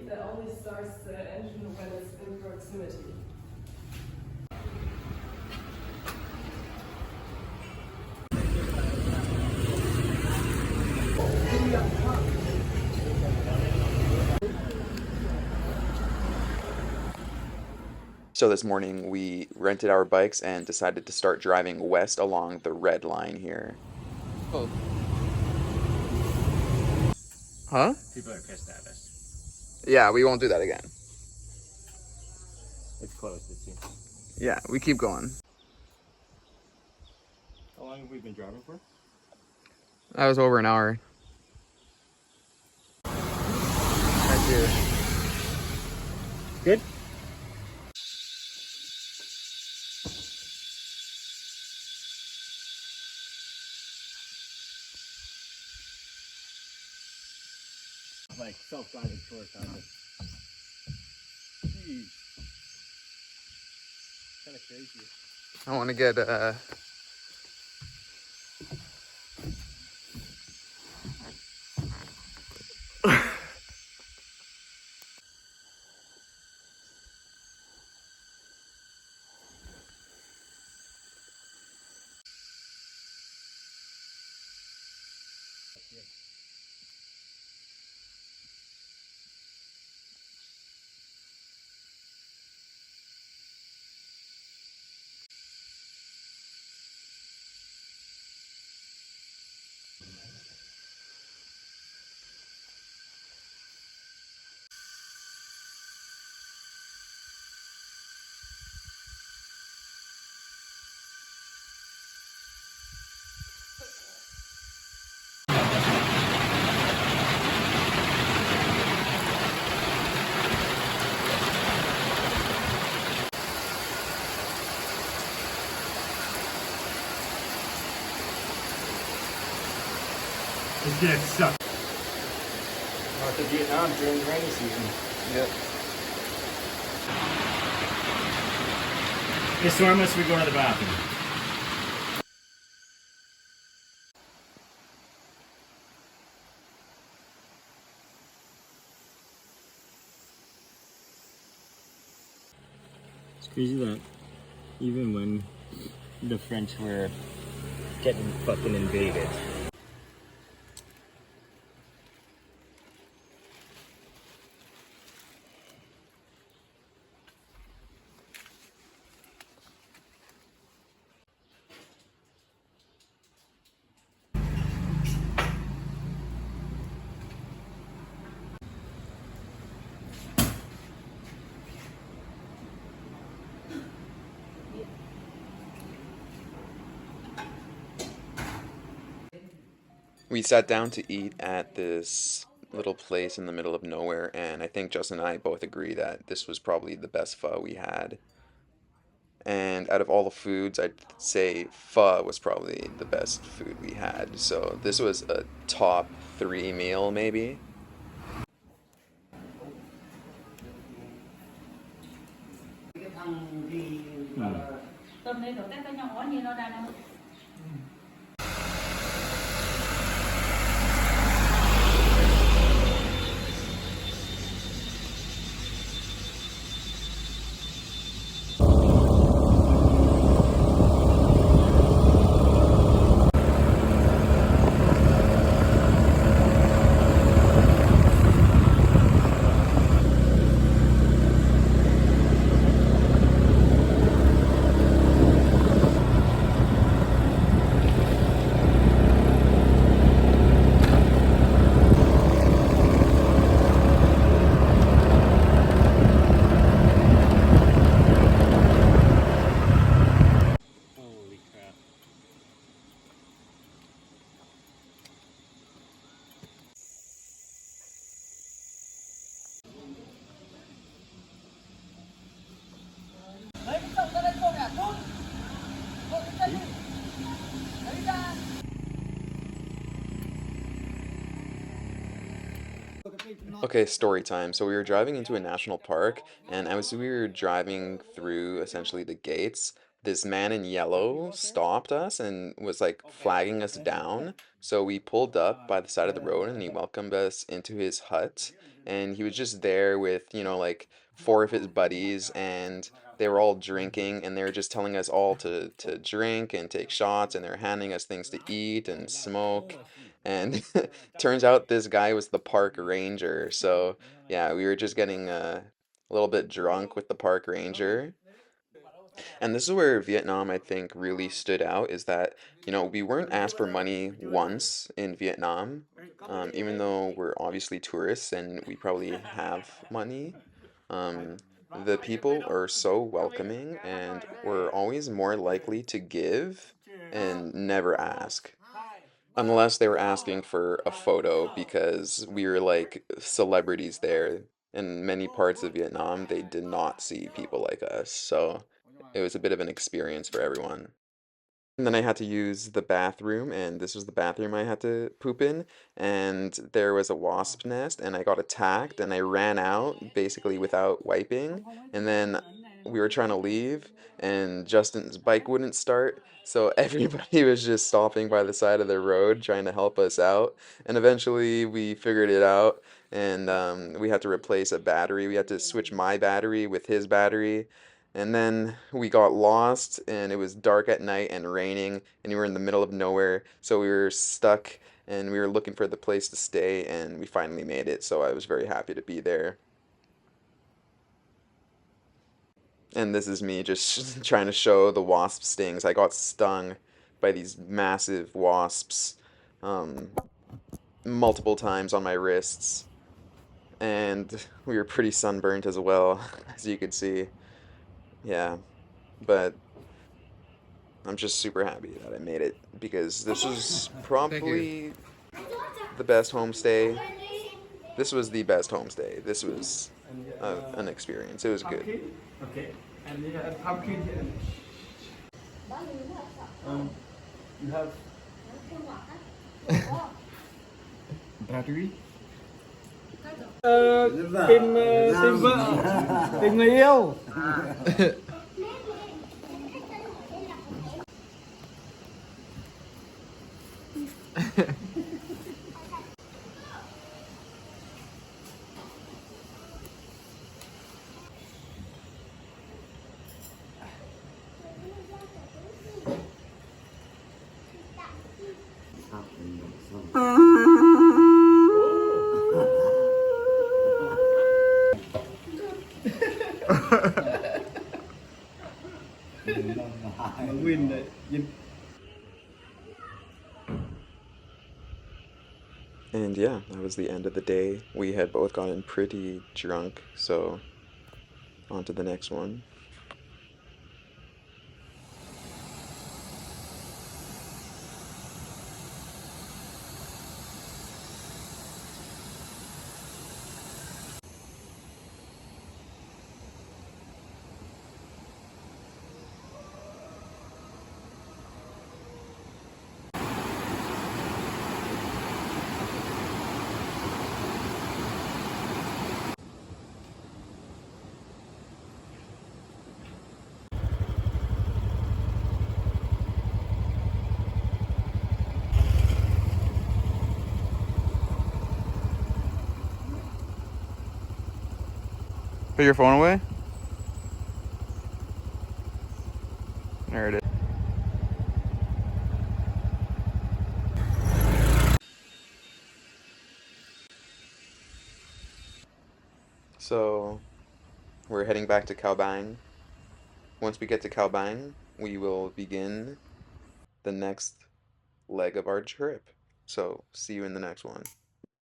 that only starts the engine when it's in proximity. So this morning we rented our bikes and decided to start driving west along the red line here. Oh. Huh? People are pissed at us. Yeah, we won't do that again. It's closed, it seems. Yeah, we keep going. How long have we been driving for? That was over an hour. Thank you. Good? Like self-driving tours, kind of. Jeez. Kind of crazy. I want to get It's gonna suck. North of Vietnam during the rainy season. Yep. Hey, Storm, unless we go to the bathroom. It's crazy that even when the French were getting fucking invaded, We sat down to eat at this little place in the middle of nowhere, and I think Justin and I both agree that this was probably the best pho we had. And out of all the foods, I'd say pho was probably the best food we had. So this was a top three meal, maybe. Tôm này đổ cái nhỏ như nó đang. holy crap. Okay, story time. So we were driving into a national park, and as we were driving through essentially the gates, this man in yellow stopped us and was like flagging us down. So we pulled up by the side of the road and he welcomed us into his hut. And he was just there with, like four of his buddies, and they were all drinking, and they were just telling us all to drink and take shots, and they were handing us things to eat and smoke. And turns out this guy was the park ranger. So yeah, we were just getting a little bit drunk with the park ranger. And this is where Vietnam, I think, really stood out, is that, we weren't asked for money once in Vietnam, even though we're obviously tourists and we probably have money. Um, the people are so welcoming and we're always more likely to give and never ask. Unless they were asking for a photo because we were like celebrities there. In many parts of Vietnam, they did not see people like us. So it was a bit of an experience for everyone. And then I had to use the bathroom, and this was the bathroom I had to poop in, and there was a wasp nest, and I got attacked, and I ran out basically without wiping, and then we were trying to leave, and Justin's bike wouldn't start, so everybody was just stopping by the side of the road trying to help us out, and eventually we figured it out, and we had to replace a battery. We had to switch my battery with his battery, and then we got lost, and it was dark at night and raining, and we were in the middle of nowhere, so we were stuck, and we were looking for the place to stay, and we finally made it, so I was very happy to be there. And this is me just trying to show the wasp stings. I got stung by these massive wasps um, multiple times on my wrists, and we were pretty sunburnt as well, as you could see. Yeah, but I'm just super happy that I made it because this was Thank you. probably the best homestay. This was the best homestay. This was an experience. It was good. Pumpkin? Okay. And you have pumpkin here. You have battery? Tìm tìm vợ, tìm người yêu. Win đấy. And yeah, that was the end of the day. We had both gotten pretty drunk, so on to the next one. Put your phone away? There it is. So we're heading back to Cao Bang. Once we get to Cao Bang, we will begin the next leg of our trip. So see you in the next one.